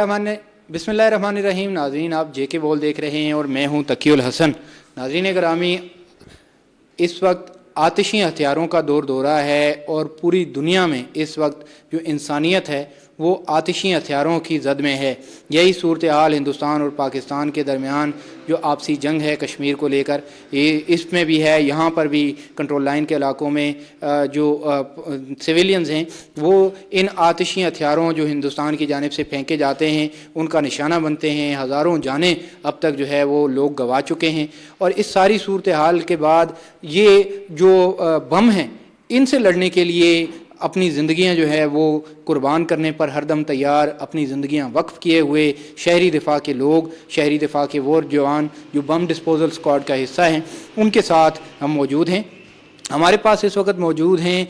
बिस्मिल्लाहिर्रहमानिर्रहीम। नाज़रीन, आप JK बॉल देख रहे हैं और मैं हूं तकीउल हसन। नाज़रीन ग्रामी, इस वक्त आतिशी हथियारों का दौरा है और पूरी दुनिया में इस वक्त जो इंसानियत है वो आतिशी हथियारों की जद में है। यही सूरत हाल हिंदुस्तान और पाकिस्तान के दरमियान जो आपसी जंग है कश्मीर को लेकर, ये इसमें भी है। यहाँ पर भी कंट्रोल लाइन के इलाकों में जो सिविलियंस हैं वो इन आतिशी हथियारों जो हिंदुस्तान की जानिब से फेंके जाते हैं उनका निशाना बनते हैं। हज़ारों जानें अब तक जो है वो लोग गंवा चुके हैं। और इस सारी सूरत हाल के बाद ये जो बम हैं इनसे लड़ने के लिए अपनी ज़िंदगियां जो है वो कुर्बान करने पर हरदम तैयार, अपनी ज़िंदगियां वक्फ किए हुए शहरी दिफा के लोग, शहरी दिफा के वो जवान जो बम डिस्पोजल स्क्वाड का हिस्सा हैं, उनके साथ हम मौजूद हैं। हमारे पास इस वक्त मौजूद हैं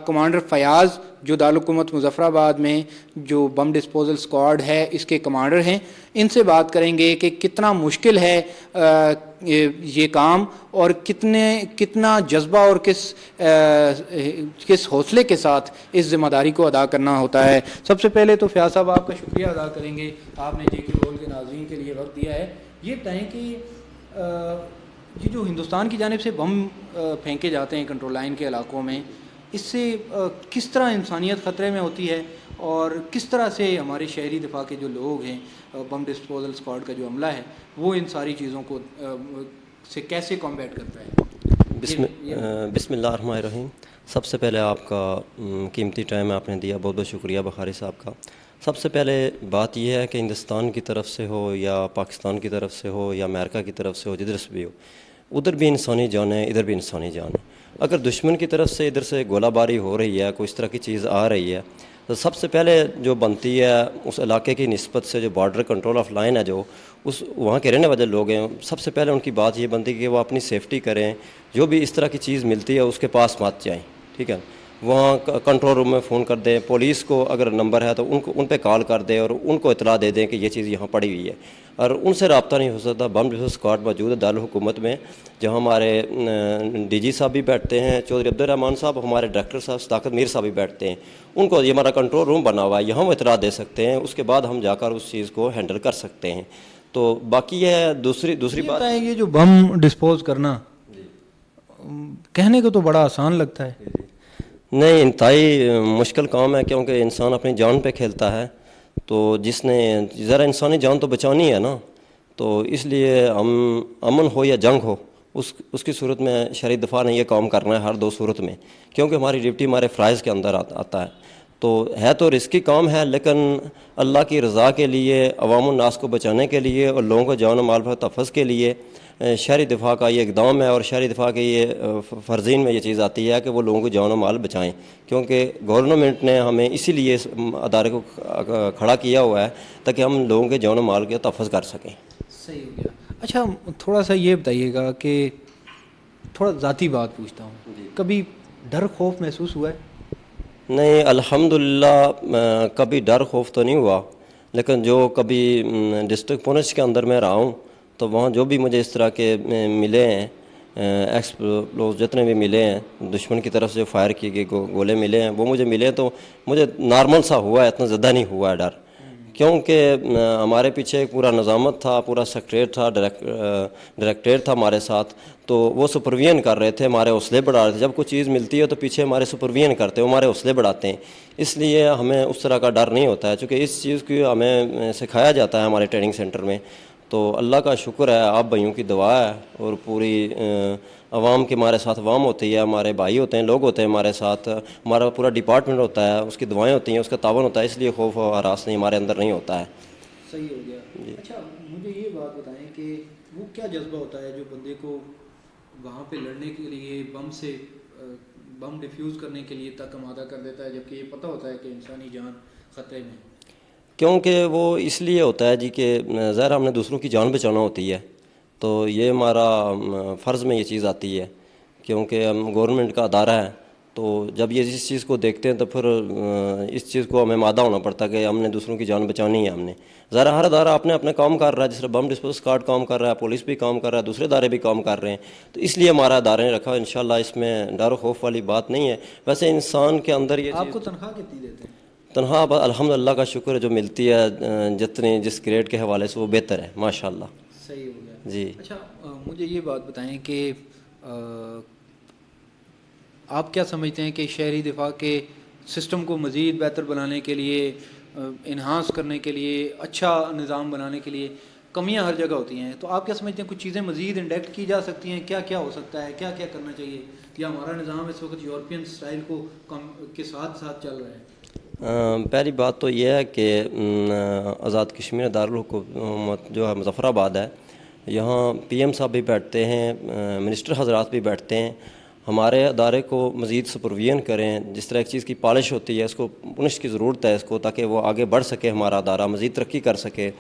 कमांडर फयाज़, जो दारुल-हुकूमत मुज़फ़्फ़राबाद में जो बम डिस्पोजल स्क्वाड है इसके कमांडर हैं। इनसे बात करेंगे कि कितना मुश्किल है ये काम और कितना जज्बा और किस हौसले के साथ इस ज़िम्मेदारी को अदा करना होता है। सबसे पहले तो फयाज़ साहब आपका शुक्रिया अदा करेंगे, आपने JK बॉल के नाज़रीन के लिए वक्त दिया है। ये बताएँ कि ये जो हिंदुस्तान की जानिब से बम फेंके जाते हैं कंट्रोल लाइन के इलाकों में, इससे किस तरह इंसानियत ख़तरे में होती है और किस तरह से हमारे शहरी दिफा के जो लोग हैं, बम डिस्पोजल स्क्वाड का जो अमला है वो इन सारी चीज़ों को से कैसे कॉम्बैट करता है। बिस्मिल्लाहिर्रहमानिर्रहीम। सबसे पहले आपका कीमती टाइम आपने दिया, बहुत बहुत शुक्रिया बुखारी साहब का। सबसे पहले बात यह है कि हिंदुस्तान की तरफ से हो या पाकिस्तान की तरफ से हो या अमेरिका की तरफ से हो, जिधर से भी हो, उधर भी इंसानी जान है, इधर भी इंसानी जान है। अगर दुश्मन की तरफ से इधर से गोलाबारी हो रही है, कोई इस तरह की चीज़ आ रही है, तो सबसे पहले जो बनती है उस इलाके की निस्बत से जो बॉर्डर कंट्रोल ऑफ लाइन है, जो उस वहाँ के रहने वाले लोग हैं, सबसे पहले उनकी बात ये बनती है कि वो अपनी सेफ्टी करें। जो भी इस तरह की चीज़ मिलती है उसके पास मत जाएँ, ठीक है। वहाँ कंट्रोल रूम में फ़ोन कर दें, पुलिस को अगर नंबर है तो उन पे कॉल कर दें और उनको इतला दे दें कि ये चीज़ यहाँ पड़ी हुई है। और उनसे रब्ता नहीं हो सकता। बम डिस्पोजल स्क्वाड मौजूद है दारुल-हुकूमत में, जहाँ हमारे DG साहब भी बैठते हैं, चौधरी अब्दुर्रहमान साहब, हमारे डायरेक्टर साहब सदाकत मीर साहब भी बैठते हैं। उनको ये हमारा कंट्रोल रूम बना हुआ है, यहाँ वो इतला दे सकते हैं, उसके बाद हम जाकर उस चीज़ को हैंडल कर सकते हैं। तो बाकी ये दूसरी बात है, ये जो बम डिस्पोज करना कहने को तो बड़ा आसान लगता है, नहीं, इंतहाई मुश्किल काम है, क्योंकि इंसान अपनी जान पे खेलता है। तो जिसने ज़रा इंसानी जान तो बचानी है ना, तो इसलिए हम अमन हो या जंग हो उसकी सूरत में शहरी दफा ने ये काम करना है हर दो सूरत में, क्योंकि हमारी ड्यूटी हमारे फ़राइज़ के अंदर आता है। तो रिस्की काम है, लेकिन अल्लाह की रज़ा के लिए, अवामुन नास को बचाने के लिए और लोगों को जान माल पर तहफ़्फ़ुज़ के लिए शहरी दिफा का ये इक़दाम है। और शहरी दिफा के ये फ़र्ज़ीन में ये चीज़ आती है कि वो लोगों को जान माल बचाएं, क्योंकि गवर्नमेंट ने हमें इसीलिए इस अदारे को खड़ा किया हुआ है ताकि हम लोगों के जान माल के तहफ़्फ़ुज़ कर सकें। सही हो गया। अच्छा, थोड़ा सा ये बताइएगा कि थोड़ा ज़ाती बात पूछता हूँ, कभी डर खौफ महसूस हुआ है? नहीं, अल्हम्दुलिल्लाह कभी डर खौफ तो नहीं हुआ, लेकिन जो कभी डिस्ट्रिक्ट पुंछ के अंदर मैं रहा हूँ तो वहाँ जो भी मुझे इस तरह के मिले हैं, एक्सप्लोज जितने भी मिले हैं, दुश्मन की तरफ से जो फायर किए गए गोले मिले हैं, वो मुझे मिले तो मुझे नॉर्मल सा हुआ है, इतना ज़्यादा नहीं हुआ है डर। क्योंकि हमारे पीछे एक पूरा निज़ामत था, पूरा सेक्रेटरीट था, डायरेक्टरेट था हमारे साथ, तो वो सुपरविजन कर रहे थे, हमारे हौसले बढ़ा रहे थे। जब कुछ चीज़ मिलती है तो पीछे हमारे सुपरविजन करते हैं, हमारे हौसले बढ़ाते हैं, इसलिए हमें उस तरह का डर नहीं होता है, क्योंकि इस चीज़ को हमें सिखाया जाता है हमारे ट्रेनिंग सेंटर में। तो अल्लाह का शुक्र है, आप भाइयों की दुआ है और पूरी आवाम के हमारे साथ आवाम होती है, हमारे भाई होते हैं, लोग होते हैं हमारे साथ, हमारा पूरा डिपार्टमेंट होता है, उसकी दुआएं होती हैं, उसका तावन होता है, इसलिए खौफ और हरास नहीं हमारे अंदर नहीं होता है। सही हो गया। अच्छा, मुझे ये बात बताएं कि वो क्या जज्बा होता है जो बंदे को वहाँ पे लड़ने के लिए बम डिफ्यूज़ करने के लिए तक आमादा कर देता है, जबकि ये पता होता है कि इंसानी जान ख़तरे में? क्योंकि वो इसलिए होता है जी कि ज़ाहिर हमने दूसरों की जान बचाना होती है, तो ये हमारा फ़र्ज़ में ये चीज़ आती है, क्योंकि हम गवर्नमेंट का अदारा है। तो जब ये इस चीज़ को देखते हैं तो फिर इस चीज़ को हमें मादा होना पड़ता है कि हमने दूसरों की जान बचानी है। हमने ज़रा हर अदारा अपने अपने काम कर रहा है, जिस तरह बम डिस्पोजल स्क्वाड काम कर रहा है, पुलिस भी काम कर रहा है, दूसरे अदारे भी काम कर रहे हैं, तो इसलिए हमारा अदारे ने रखा। इंशाल्लाह इसमें डर खौफ वाली बात नहीं है। वैसे इंसान के अंदर ये आपको तनख्वाह कितनी देते हैं? تنخواہ الحمدللہ کا شکر ہے جو ملتی ہے جتنی جس گریڈ کے حوالے سے وہ بہتر ہے ماشاءاللہ. صحیح ہو گیا. جی اچھا مجھے یہ بات بتائیں کہ آپ کیا سمجھتے ہیں کہ شہری دفاع کے سسٹم کو مزید بہتر بنانے کے لیے، انہانس کرنے کے لیے، اچھا نظام بنانے کے لیے کمیاں ہر جگہ ہوتی ہیں، تو آپ کیا سمجھتے ہیں کچھ چیزیں مزید انڈیکٹ کی جا سکتی ہیں؟ کیا کیا ہو سکتا ہے، کیا کیا کرنا چاہیے، یا ہمارا نظام اس وقت یورپین سٹائل کو کے ساتھ ساتھ چل رہا ہے؟ پہلی بات تو یہ ہے کہ آزاد کشمیر دارالحکومت جو ہے مظفر آباد ہے، یہاں پی ایم صاحب بھی بیٹھتے ہیں، منسٹر حضرات بھی بیٹھتے ہیں. ہمارے ادارے کو مزید سپرویژن کریں. جس طرح ایک چیز کی پالش ہوتی ہے، اس کو پونش کی ضرورت ہے اس کو، تاکہ وہ آگے بڑھ سکے، ہمارا ادارہ مزید ترقی کر سکے.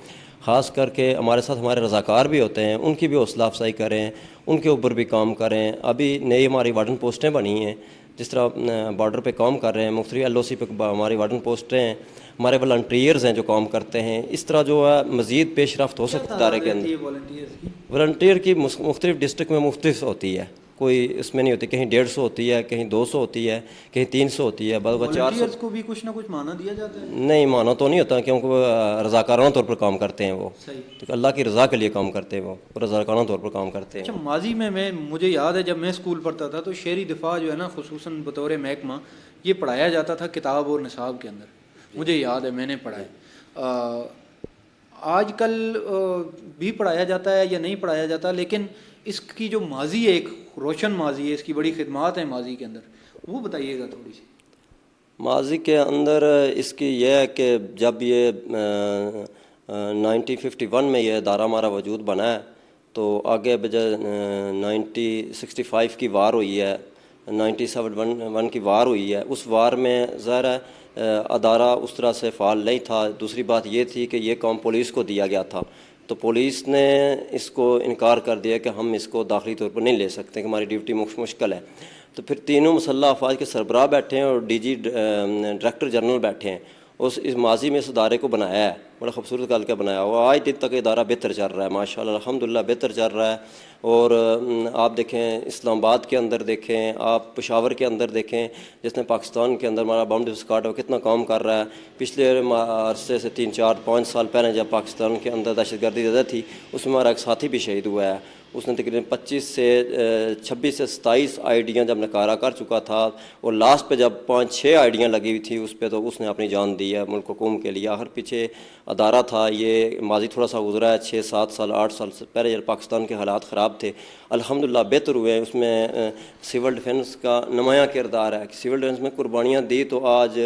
خاص کر کے ہمارے ساتھ ہمارے رضاکار بھی ہوتے ہیں، ان کی بھی حوصلہ افزائی کریں، ان کے اوپر بھی کام کریں. ابھی نئی ہماری وارڈن پوسٹیں بنی ہیں، جس طرح بارڈر پہ کام کر رہے ہیں، مختلف ایل او سی پہ ہماری وارڈن پوسٹیں ہیں، ہمارے والنٹیئرز ہیں جو کام کرتے ہیں. اس طرح جو ہے مزید پیش رفت ہو سکتی ہے ادارے کے اندر. والنٹیئر کی مختلف ڈسٹرکٹ میں مختلف ہوتی ہے، کوئی اس میں نہیں ہوتی، کہیں 150 ہوتی ہے، کہیں 200 ہوتی ہے، کہیں 300 ہوتی ہے، بعض 400. کو بھی کچھ نہ کچھ معنی دیا جاتا ہے؟ نہیں، معنی تو نہیں ہوتا، کیونکہ وہ رضاکارانہ طور پر کام کرتے ہیں. وہ تو اللہ کی رضا کے لیے کام کرتے ہیں، وہ رضاکارانہ طور پر کام کرتے ہیں. اچھا ماضی میں مجھے یاد ہے جب میں اسکول پڑھتا تھا تو شہری دفاع جو ہے نا، خصوصاً بطور محکمہ یہ پڑھایا جاتا تھا کتاب اور نصاب کے اندر. مجھے یاد ہے میں نے پڑھا ہے. آج کل بھی پڑھایا جاتا ہے یا نہیں پڑھایا جاتا، لیکن اس کی جو ماضی ہے، ایک روشن ماضی ہے، اس کی بڑی خدمات ہیں ماضی کے اندر، وہ بتائیے گا تھوڑی سی. ماضی کے اندر اس کی یہ ہے کہ جب یہ 1951 میں یہ ادارہ ہمارا وجود بنا ہے، تو آگے بجائے 1965 کی وار ہوئی ہے، 1971 کی وار ہوئی ہے. اس وار میں ظاہر ہے ادارہ اس طرح سے فعال نہیں تھا. دوسری بات یہ تھی کہ یہ کام پولیس کو دیا گیا تھا، تو پولیس نے اس کو انکار کر دیا کہ ہم اس کو داخلی طور پر نہیں لے سکتے، کہ ہماری ڈیوٹی مشکل ہے. تو پھر تینوں مسلح افواج کے سربراہ بیٹھے ہیں اور ڈی جی ڈائریکٹر جنرل بیٹھے ہیں. اس ماضی میں اس ادارے کو بنایا ہے، بڑا خوبصورت کر کے بنایا ہوا. آج دن تک ادارہ بہتر چل رہا ہے ماشاءاللہ، الحمدللہ بہتر چل رہا ہے. اور آپ دیکھیں اسلام آباد کے اندر دیکھیں، آپ پشاور کے اندر دیکھیں، جس نے پاکستان کے اندر ہمارا باؤنڈری اسکواڈ ہے کتنا کام کر رہا ہے. پچھلے عرصے سے 3 4 5 سال پہلے جب پاکستان کے اندر دہشت گردی زیادہ تھی، اس میں ہمارا ایک ساتھی بھی شہید ہوا ہے. اس نے تقریباً 26 سے 27 آئی ڈیاں جب نکارہ کر چکا تھا، اور لاسٹ پہ جب 5 6 آئی ڈیاں لگی ہوئی تھی اس پہ، تو اس نے اپنی جان دی ہے ملک حکوم کے لیے. آخر پیچھے ادارہ تھا، یہ ماضی تھوڑا سا گزرا ہے 6 7 سال 8 سال سے پہلے جب پاکستان کے حالات خراب تھے، الحمدللہ بہتر ہوئے. اس میں سول ڈیفنس کا نمایاں کردار ہے. سول ڈیفنس میں قربانیاں دی تو آج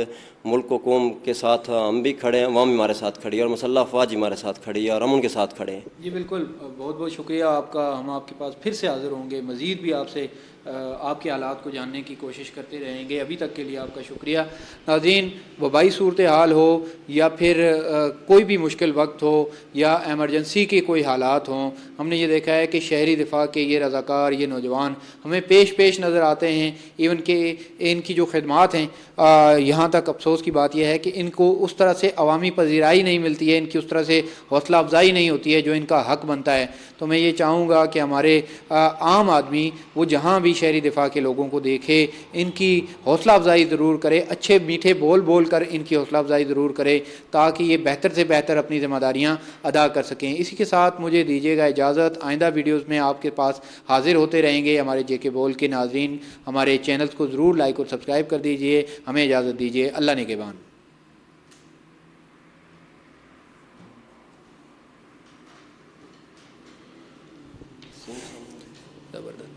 ملک حکوم کے ساتھ ہم بھی کھڑے ہیں، عوام ہمارے ساتھ کھڑی ہے، اور مسلح افواج ہمارے ساتھ کھڑی ہے، اور ہم ان کے ساتھ کھڑے ہیں. جی بالکل، بہت بہت شکریہ آپ کا. ہم آپ کے پاس پھر سے حاضر ہوں گے، مزید بھی آپ سے آپ کے حالات کو جاننے کی کوشش کرتے رہیں گے. ابھی تک کے لیے آپ کا شکریہ. ناظرین، وبائی صورتحال ہو یا پھر کوئی بھی مشکل وقت ہو یا ایمرجنسی کے کوئی حالات ہوں، ہم نے یہ دیکھا ہے کہ شہری دفاع کے یہ رضاکار، یہ نوجوان ہمیں پیش نظر آتے ہیں. ایون کہ ان کی جو خدمات ہیں، یہاں تک افسوس کی بات یہ ہے کہ ان کو اس طرح سے عوامی پذیرائی نہیں ملتی ہے، ان کی اس طرح سے حوصلہ افزائی نہیں ہوتی ہے جو ان کا حق بنتا ہے. تو میں یہ چاہوں گا کہ ہمارے عام آدمی وہ جہاں بھی شہری دفاع کے لوگوں کو دیکھے، ان کی حوصلہ افزائی ضرور کرے، اچھے میٹھے بول کر ان کی حوصلہ افزائی ضرور کرے، تاکہ یہ بہتر سے بہتر اپنی ذمہ داریاں ادا کر سکیں. اسی کے ساتھ مجھے دیجیے گا اجازت. آئندہ ویڈیوز میں آپ کے پاس حاضر ہوتے رہیں گے. ہمارے جے کے بول کے ناظرین ہمارے چینلز کو ضرور لائک اور سبسکرائب کر دیجیے. ہمیں اجازت دیجیے. اللہ نگہبان. زبردست.